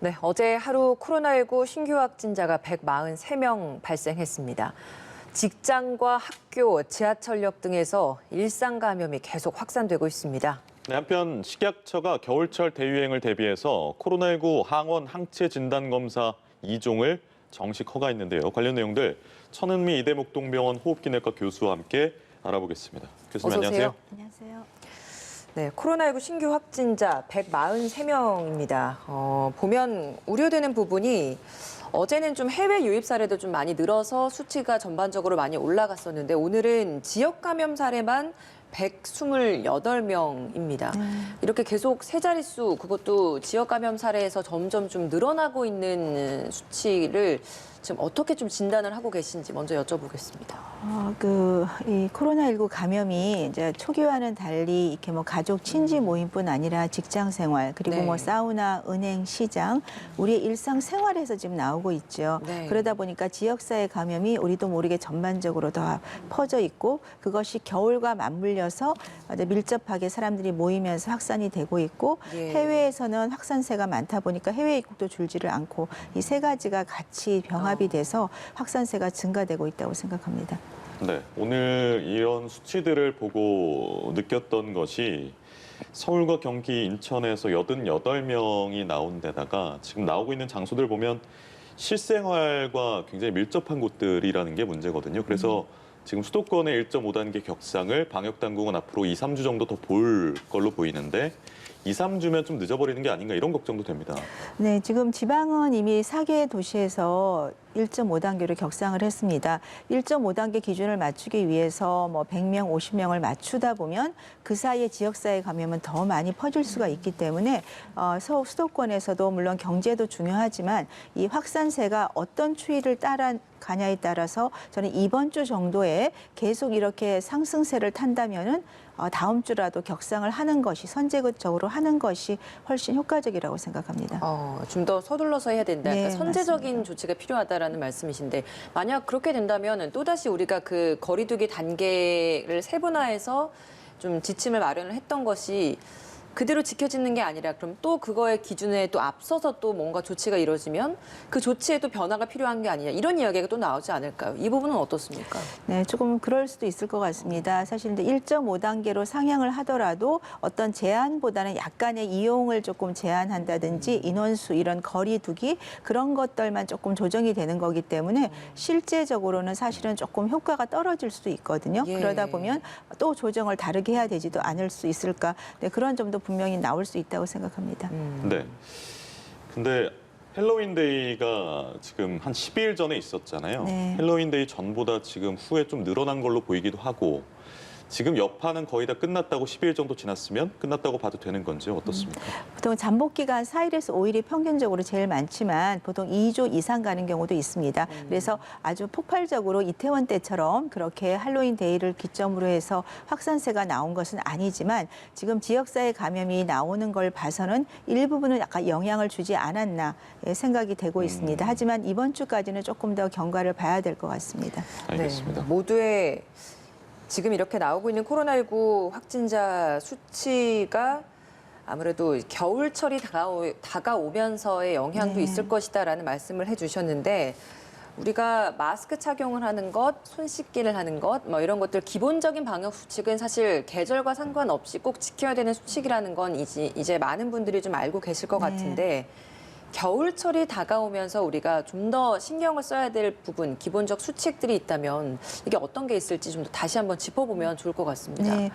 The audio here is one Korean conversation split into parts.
네, 어제 하루 코로나19 신규 확진자가 143명 발생했습니다. 직장과 학교, 지하철역 등에서 일상 감염이 계속 확산되고 있습니다. 네, 한편 식약처가 겨울철 대유행을 대비해서 코로나19 항원 항체 진단 검사 2종을 정식 허가했는데요. 관련 내용들 천은미 이대목동병원 호흡기내과 교수와 함께 알아보겠습니다. 교수님 어서 오세요. 안녕하세요. 안녕하세요. 네, 코로나19 신규 확진자 143명입니다. 보면 우려되는 부분이 어제는 좀 해외 유입 사례도 좀 많이 늘어서 수치가 전반적으로 많이 올라갔었는데 오늘은 지역 감염 사례만 128명입니다. 이렇게 계속 세 자릿수, 그것도 지역 감염 사례에서 점점 좀 늘어나고 있는 수치를 지금 어떻게 좀 진단을 하고 계신지 먼저 여쭤보겠습니다. 이 코로나19 감염이 이제 초기와는 달리 이렇게 뭐 가족 친지 모임뿐 아니라 직장 생활 그리고 네. 뭐 사우나, 은행, 시장 우리의 일상 생활에서 지금 나오고 있죠. 네. 그러다 보니까 지역사회 감염이 우리도 모르게 전반적으로 더 퍼져 있고 그것이 겨울과 맞물려서 아주 밀접하게 사람들이 모이면서 확산이 되고 있고 예. 해외에서는 확산세가 많다 보니까 해외 입국도 줄지를 않고 이 세 가지가 같이 병합이 돼서 확산세가 증가되고 있다고 생각합니다. 네, 오늘 이런 수치들을 보고 느꼈던 것이 서울과 경기, 인천에서 88명이 나온 데다가 지금 나오고 있는 장소들 보면 실생활과 굉장히 밀접한 곳들이라는 게 문제거든요. 그래서 지금 수도권의 1.5단계 격상을 방역당국은 앞으로 2, 3주 정도 더 볼 걸로 보이는데 2, 3주면 좀 늦어버리는 게 아닌가 이런 걱정도 됩니다. 네, 지금 지방은 이미 4개 도시에서 1.5단계로 격상을 했습니다. 1.5단계 기준을 맞추기 위해서 뭐 100명, 50명을 맞추다 보면 그 사이에 지역사회 감염은 더 많이 퍼질 수가 있기 때문에 수도권에서도 물론 경제도 중요하지만 이 확산세가 어떤 추이를 따라 가냐에 따라서 저는 이번 주 정도에 계속 이렇게 상승세를 탄다면은 다음 주라도 격상을 하는 것이 선제적으로 하는 것이 훨씬 효과적이라고 생각합니다. 좀 더 서둘러서 해야 된다. 네, 그러니까 선제적인 맞습니다. 조치가 필요하다라는 말씀이신데 만약 그렇게 된다면 또다시 우리가 그 거리두기 단계를 세분화해서 좀 지침을 마련을 했던 것이 그대로 지켜지는 게 아니라 그럼 또 그거의 기준에 또 앞서서 또 뭔가 조치가 이루어지면 그 조치에도 변화가 필요한 게 아니냐 이런 이야기가 또 나오지 않을까요? 이 부분은 어떻습니까? 네, 조금 그럴 수도 있을 것 같습니다. 사실 이제 1.5단계로 상향을 하더라도 어떤 제한보다는 약간의 이용을 조금 제한한다든지 인원수 이런 거리두기 그런 것들만 조금 조정이 되는 거기 때문에 실제적으로는 사실은 조금 효과가 떨어질 수도 있거든요. 예. 그러다 보면 또 조정을 다르게 해야 되지도 않을 수 있을까. 네, 그런 점도 분명히 나올 수 있다고 생각합니다. 네. 근데 헬로윈데이가 지금 한 12일 전에 있었잖아요. 네. 헬로윈데이 전보다 지금 후에 좀 늘어난 걸로 보이기도 하고 지금 여파는 거의 다 끝났다고 10일 정도 지났으면 끝났다고 봐도 되는 건지 어떻습니까? 보통 잠복기가 한 4일에서 5일이 평균적으로 제일 많지만 보통 2주 이상 가는 경우도 있습니다. 그래서 아주 폭발적으로 이태원 때처럼 그렇게 할로윈 데이를 기점으로 해서 확산세가 나온 것은 아니지만 지금 지역사회 감염이 나오는 걸 봐서는 일부분은 약간 영향을 주지 않았나 생각이 되고 있습니다. 하지만 이번 주까지는 조금 더 경과를 봐야 될 것 같습니다. 알겠습니다. 네, 모두의 지금 이렇게 나오고 있는 코로나19 확진자 수치가 아무래도 겨울철이 다가오면서의 영향도 네. 있을 것이다라는 말씀을 해주셨는데 우리가 마스크 착용을 하는 것, 손 씻기를 하는 것, 뭐 이런 것들 기본적인 방역 수칙은 사실 계절과 상관없이 꼭 지켜야 되는 수칙이라는 건 이제 많은 분들이 좀 알고 계실 것 네. 같은데 겨울철이 다가오면서 우리가 좀 더 신경을 써야 될 부분, 기본적 수칙들이 있다면 이게 어떤 게 있을지 좀 더 다시 한번 짚어보면 좋을 것 같습니다. 네,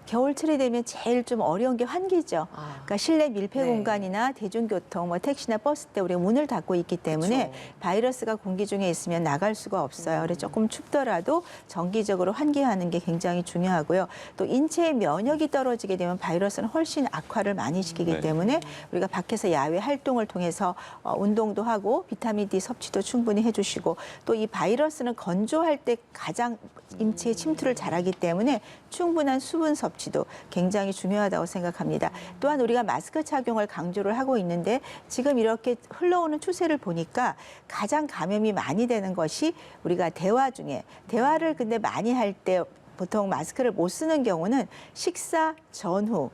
겨울철이 되면 제일 좀 어려운 게 환기죠. 그러니까 실내 밀폐 네. 공간이나 대중교통, 뭐 택시나 버스 때 우리가 문을 닫고 있기 때문에 그렇죠. 바이러스가 공기 중에 있으면 나갈 수가 없어요. 그래서 조금 춥더라도 정기적으로 환기하는 게 굉장히 중요하고요. 또 인체의 면역이 떨어지게 되면 바이러스는 훨씬 악화를 많이 시키기 네. 때문에 우리가 밖에서 야외 활동을 통해서 운동도 하고 비타민 D 섭취도 충분히 해주시고 또 이 바이러스는 건조할 때 가장 인체에 침투를 잘하기 때문에 충분한 수분 섭취도 굉장히 중요하다고 생각합니다. 또한 우리가 마스크 착용을 강조를 하고 있는데 지금 이렇게 흘러오는 추세를 보니까 가장 감염이 많이 되는 것이 우리가 대화 중에 대화를 근데 많이 할 때 보통 마스크를 못 쓰는 경우는 식사 전후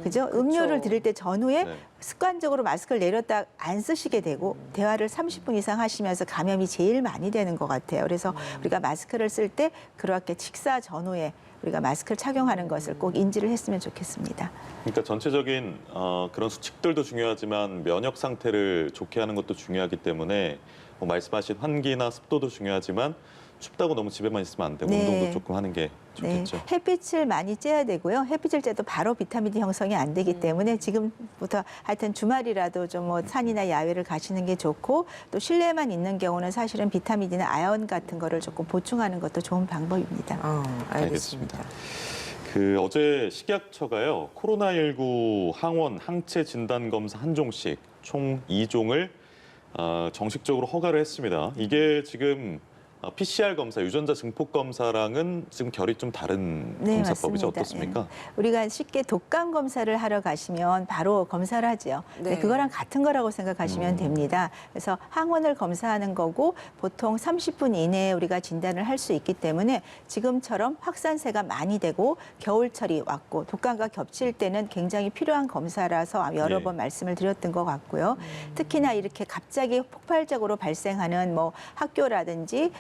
그죠? 그쵸. 음료를 드릴 때 전후에 네. 습관적으로 마스크를 내렸다 안 쓰시게 되고 대화를 30분 이상 하시면서 감염이 제일 많이 되는 것 같아요. 그래서 우리가 마스크를 쓸 때 그렇게 식사 전후에 우리가 마스크를 착용하는 것을 꼭 인지를 했으면 좋겠습니다. 그러니까 전체적인 그런 수칙들도 중요하지만 면역 상태를 좋게 하는 것도 중요하기 때문에 뭐 말씀하신 환기나 습도도 중요하지만 춥다고 너무 집에만 있으면 안 되고 네. 운동도 조금 하는 게 네, 좋겠죠. 햇빛을 많이 쬐야 되고요. 햇빛을 쬐도 바로 비타민 D 형성이 안 되기 때문에 지금부터 하여튼 주말이라도 좀 뭐 산이나 야외를 가시는 게 좋고 또 실내에만 있는 경우는 사실은 비타민 D나 아연 같은 거를 조금 보충하는 것도 좋은 방법입니다. 알겠습니다. 그 어제 식약처가요 코로나19 항원 항체 진단 검사 한 종씩 총 2종을 정식적으로 허가를 했습니다. 이게 지금 PCR 검사, 유전자 증폭 검사랑은 지금 결이 좀 다른 네, 검사법이죠. 맞습니다. 어떻습니까? 우리가 쉽게 독감 검사를 하러 가시면 바로 검사를 하죠. 네. 그거랑 같은 거라고 생각하시면 됩니다. 그래서 항원을 검사하는 거고 보통 30분 이내에 우리가 진단을 할 수 있기 때문에 지금처럼 확산세가 많이 되고 겨울철이 왔고 독감과 겹칠 때는 굉장히 필요한 검사라서 여러 예. 번 말씀을 드렸던 것 같고요. 특히나 이렇게 갑자기 폭발적으로 발생하는 뭐 학교라든지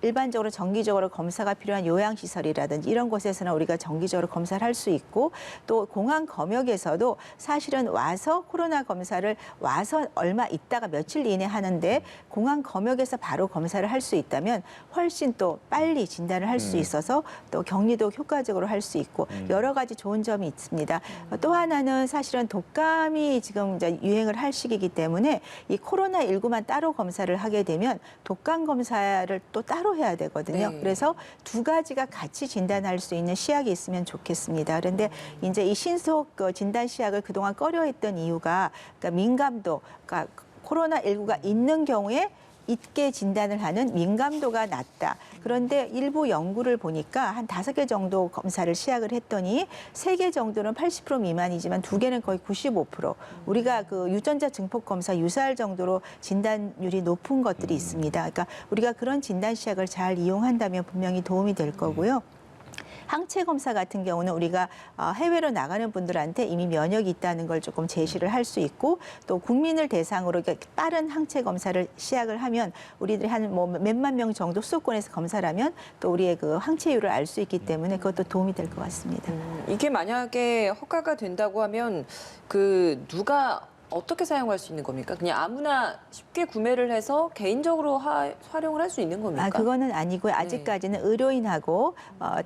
일반적으로 정기적으로 검사가 필요한 요양시설이라든지 이런 곳에서는 우리가 정기적으로 검사를 할 수 있고 또 공항 검역에서도 사실은 와서 코로나 검사를 와서 얼마 있다가 며칠 이내 하는데 공항 검역에서 바로 검사를 할 수 있다면 훨씬 또 빨리 진단을 할 수 있어서 또 격리도 효과적으로 할 수 있고 여러 가지 좋은 점이 있습니다. 또 하나는 사실은 독감이 지금 이제 유행을 할 시기이기 때문에 이 코로나19만 따로 검사를 하게 되면 독감 검사를 또 따로 해야 되거든요. 네. 그래서 두 가지가 같이 진단할 수 있는 시약이 있으면 좋겠습니다. 그런데 이제 이 신속 진단 시약을 그동안 꺼려했던 이유가 그러니까 민감도, 그러니까 코로나19가 있는 경우에 있게 진단을 하는 민감도가 낮다. 그런데 일부 연구를 보니까 한 5개 정도 검사를 시약을 했더니 3개 정도는 80% 미만이지만 2개는 거의 95%. 우리가 그 유전자 증폭 검사 유사할 정도로 진단율이 높은 것들이 있습니다. 그러니까 우리가 그런 진단 시약을 잘 이용한다면 분명히 도움이 될 거고요. 항체 검사 같은 경우는 우리가 해외로 나가는 분들한테 이미 면역이 있다는 걸 조금 제시를 할 수 있고 또 국민을 대상으로 빠른 항체 검사를 시작을 하면 우리들이 한 뭐 몇만 명 정도 수도권에서 검사를 하면 또 우리의 그 항체율을 알 수 있기 때문에 그것도 도움이 될 것 같습니다. 이게 만약에 허가가 된다고 하면 그 누가 어떻게 사용할 수 있는 겁니까? 그냥 아무나 쉽게 구매를 해서 개인적으로 활용을 할 수 있는 겁니까? 그거는 아니고요. 아직까지는 의료인하고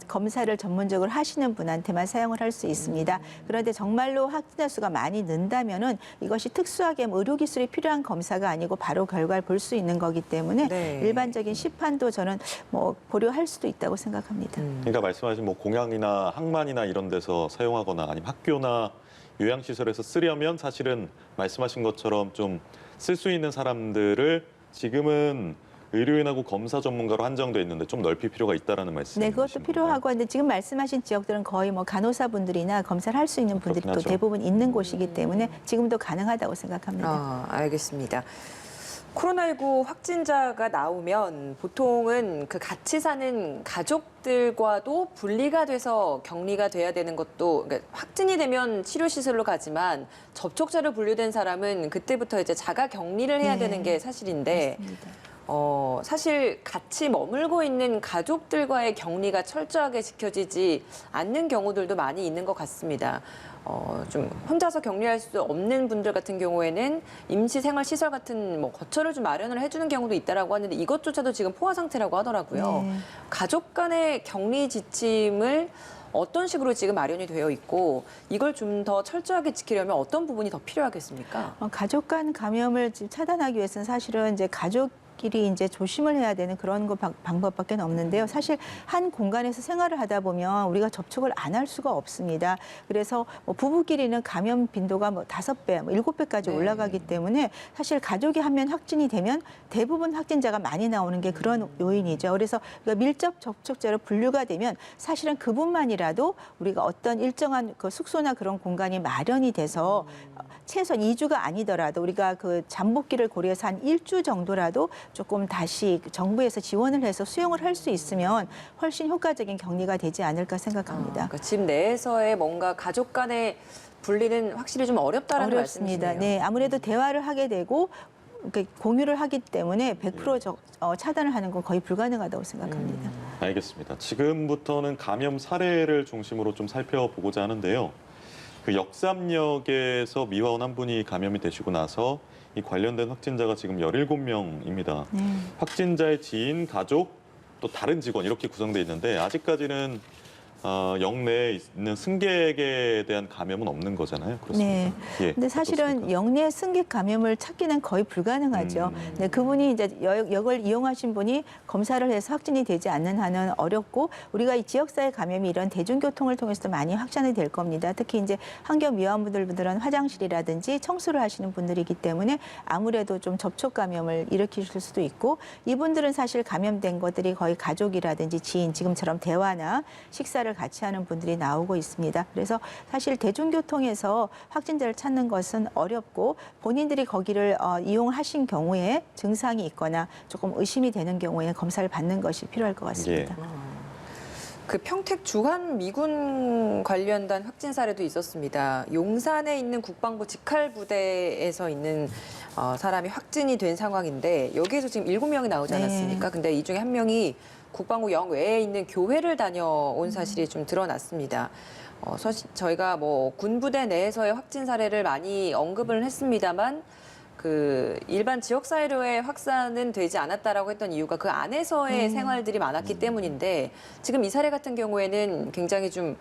검사를 전문적으로 하시는 분한테만 사용을 할 수 있습니다. 그런데 정말로 확진자 수가 많이 는다면은 이것이 특수하게 의료기술이 필요한 검사가 아니고 바로 결과를 볼 수 있는 거기 때문에 네. 일반적인 시판도 저는 뭐 고려할 수도 있다고 생각합니다. 그러니까 말씀하신 뭐 공항이나 항만이나 이런 데서 사용하거나 아니면 학교나 요양시설에서 쓰려면 사실은 말씀하신 것처럼 좀 쓸 수 있는 사람들을 지금은 의료인하고 검사 전문가로 한정돼 있는데 좀 넓힐 필요가 있다라는 말씀이신 네, 그것도 건가요? 필요하고 근데 지금 말씀하신 지역들은 거의 뭐 간호사분들이나 검사를 할 수 있는 분들이 또 그렇긴 하죠. 대부분 있는 곳이기 때문에 지금도 가능하다고 생각합니다. 알겠습니다. 코로나19 확진자가 나오면 보통은 그 같이 사는 가족들과도 분리가 돼서 격리가 돼야 되는 것도 그러니까 확진이 되면 치료시설로 가지만 접촉자로 분류된 사람은 그때부터 이제 자가 격리를 해야 네. 되는 게 사실인데 맞습니다. 사실 같이 머물고 있는 가족들과의 격리가 철저하게 지켜지지 않는 경우들도 많이 있는 것 같습니다. 좀 혼자서 격리할 수 없는 분들 같은 경우에는 임시 생활 시설 같은 뭐 거처를 좀 마련을 해주는 경우도 있다라고 하는데 이것조차도 지금 포화 상태라고 하더라고요. 네. 가족 간의 격리 지침을 어떤 식으로 지금 마련이 되어 있고 이걸 좀 더 철저하게 지키려면 어떤 부분이 더 필요하겠습니까? 가족 간 감염을 지금 차단하기 위해서는 사실은 이제 가족끼리 이제 조심을 해야 되는 그런 방법밖에 없는데요. 사실 한 공간에서 생활을 하다 보면 우리가 접촉을 안 할 수가 없습니다. 그래서 뭐 부부끼리는 감염 빈도가 뭐 5배, 뭐 7배까지 네. 올라가기 때문에 사실 가족이 한 명 확진이 되면 대부분 확진자가 많이 나오는 게 그런 요인이죠. 그래서 우리가 밀접 접촉자로 분류가 되면 사실은 그분만이라도 우리가 어떤 일정한 그 숙소나 그런 공간이 마련이 돼서 최소한 2주가 아니더라도 우리가 그 잠복기를 고려해서 한 1주 정도라도 조금 다시 정부에서 지원을 해서 수용을 할 수 있으면 훨씬 효과적인 격리가 되지 않을까 생각합니다. 그러니까 집 내에서의 뭔가 가족 간의 분리는 확실히 좀 어렵다라는 어렵습니다. 말씀이시네요. 네, 아무래도 대화를 하게 되고 공유를 하기 때문에 100% 차단을 하는 건 거의 불가능하다고 생각합니다. 알겠습니다. 지금부터는 감염 사례를 중심으로 좀 살펴보고자 하는데요. 그 역삼역에서 미화원 한 분이 감염이 되시고 나서 이 관련된 확진자가 지금 17명입니다. 확진자의 지인, 가족, 또 다른 직원 이렇게 구성되어 있는데 아직까지는 역내에 있는 승객에 대한 감염은 없는 거잖아요. 그렇습니까? 네. 예, 근데 사실은 어떻습니까? 역내 승객 감염을 찾기는 거의 불가능하죠. 네, 그분이 이제 역을 이용하신 분이 검사를 해서 확진이 되지 않는 한은 어렵고 우리가 이 지역사회 감염이 이런 대중교통을 통해서도 많이 확산이 될 겁니다. 특히 이제 환경 미화원분들은 화장실이라든지 청소를 하시는 분들이기 때문에 아무래도 좀 접촉 감염을 일으키실 수도 있고 이분들은 사실 감염된 것들이 거의 가족이라든지 지인, 지금처럼 대화나 식사를 같이 하는 분들이 나오고 있습니다. 그래서 사실 대중교통에서 확진자를 찾는 것은 어렵고 본인들이 거기를 이용하신 경우에 증상이 있거나 조금 의심이 되는 경우에 검사를 받는 것이 필요할 것 같습니다. 그 평택 주한 미군 관련된 확진 사례도 있었습니다. 용산에 있는 국방부 직할 부대에서 있는 사람이 확진이 된 상황인데 여기에서 지금 7명이 나오지 않았습니까? 근데 이 중에 한 명이 국방부 영외에 있는 교회를 다녀온 사실이 좀 드러났습니다. 저희가 뭐 군부대 내에서의 확진 사례를 많이 언급을 했습니다만 그 일반 지역 사회로의 확산은 되지 않았다라고 했던 이유가 그 안에서의 생활들이 많았기 때문인데 지금 이 사례 같은 경우에는 굉장히 좀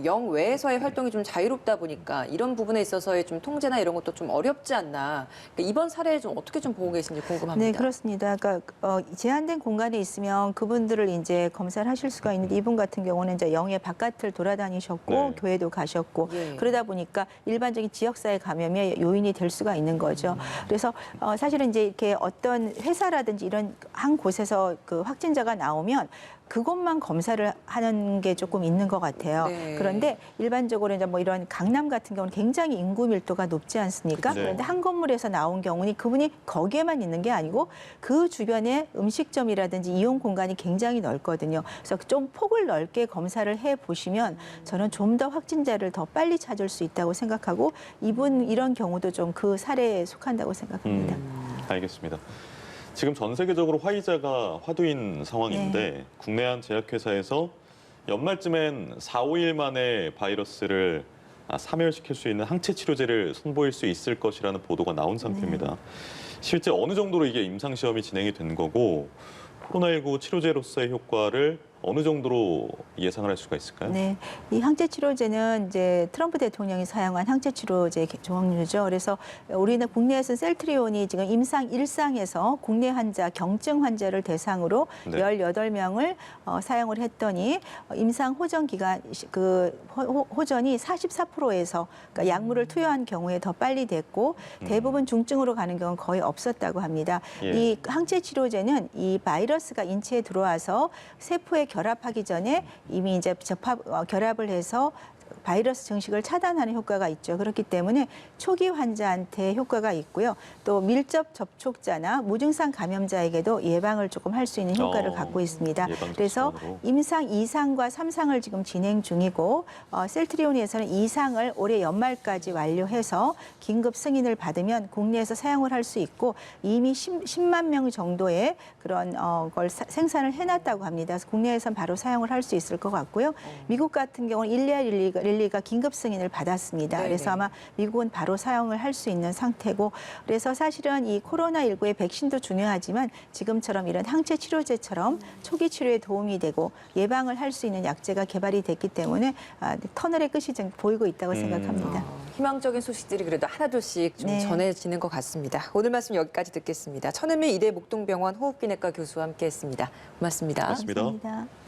영외에서의 활동이 좀 자유롭다 보니까 이런 부분에 있어서의 좀 통제나 이런 것도 좀 어렵지 않나. 그러니까 이번 사례를 좀 어떻게 좀 보고 계신지 궁금합니다. 네, 그렇습니다. 그러니까 제한된 공간에 있으면 그분들을 이제 검사를 하실 수가 있는데 이분 같은 경우는 이제 영해 바깥을 돌아다니셨고 네. 교회도 가셨고 예. 그러다 보니까 일반적인 지역사회 감염의 요인이 될 수가 있는 거죠. 그래서 사실은 이제 이렇게 어떤 회사라든지 이런 한 곳에서 그 확진자가 나오면 그것만 검사를 하는 게 조금 있는 것 같아요. 네. 그런데 일반적으로 이제 뭐 이런 강남 같은 경우는 굉장히 인구 밀도가 높지 않습니까? 그렇죠. 그런데 한 건물에서 나온 경우는 그분이 거기에만 있는 게 아니고 그 주변에 음식점이라든지 이용 공간이 굉장히 넓거든요. 그래서 좀 폭을 넓게 검사를 해 보시면 저는 좀 더 확진자를 더 빨리 찾을 수 있다고 생각하고 이런 경우도 좀 그 사례에 속한다고 생각합니다. 알겠습니다. 지금 전 세계적으로 화이자가 화두인 상황인데 국내 한 제약회사에서 연말쯤엔 4, 5일 만에 바이러스를 사멸시킬 수 있는 항체 치료제를 선보일 수 있을 것이라는 보도가 나온 상태입니다. 실제 어느 정도로 이게 임상시험이 진행이 된 거고 코로나19 치료제로서의 효과를 어느 정도로 예상을 할 수가 있을까요? 네, 이 항체 치료제는 이제 트럼프 대통령이 사용한 항체 치료제 종류죠. 그래서 우리는 국내에서는 셀트리온이 지금 임상 1상에서 국내 환자, 경증 환자를 대상으로 네. 18명을 사용을 했더니 임상 호전 기간 호전이 44%에서 그러니까 약물을 투여한 경우에 더 빨리 됐고 대부분 중증으로 가는 경우는 거의 없었다고 합니다. 예. 이 항체 치료제는 이 바이러스가 인체에 들어와서 세포에 결합하기 전에 이미 이제 결합을 해서 바이러스 증식을 차단하는 효과가 있죠. 그렇기 때문에 초기 환자한테 효과가 있고요. 또 밀접 접촉자나 무증상 감염자에게도 예방을 조금 할 수 있는 효과를 갖고 있습니다. 그래서 예방접종으로. 임상 2상과 3상을 지금 진행 중이고 셀트리온에서는 2상을 올해 연말까지 완료해서 긴급 승인을 받으면 국내에서 사용을 할 수 있고 이미 10만 명 정도의 그런 걸 생산을 해놨다고 합니다. 그래서 국내에선 바로 사용을 할 수 있을 것 같고요. 미국 같은 경우는 일리가 긴급 승인을 받았습니다. 네네. 그래서 아마 미국은 바로 사용을 할 수 있는 상태고 그래서 사실은 이 코로나19의 백신도 중요하지만 지금처럼 이런 항체 치료제처럼 초기 치료에 도움이 되고 예방을 할 수 있는 약제가 개발이 됐기 때문에 터널의 끝이 좀 보이고 있다고 생각합니다. 희망적인 소식들이 그래도 하나둘씩 좀 네. 전해지는 것 같습니다. 오늘 말씀 여기까지 듣겠습니다. 천은미 이대 목동병원 호흡기내과 교수와 함께했습니다. 고맙습니다. 고맙습니다. 감사합니다.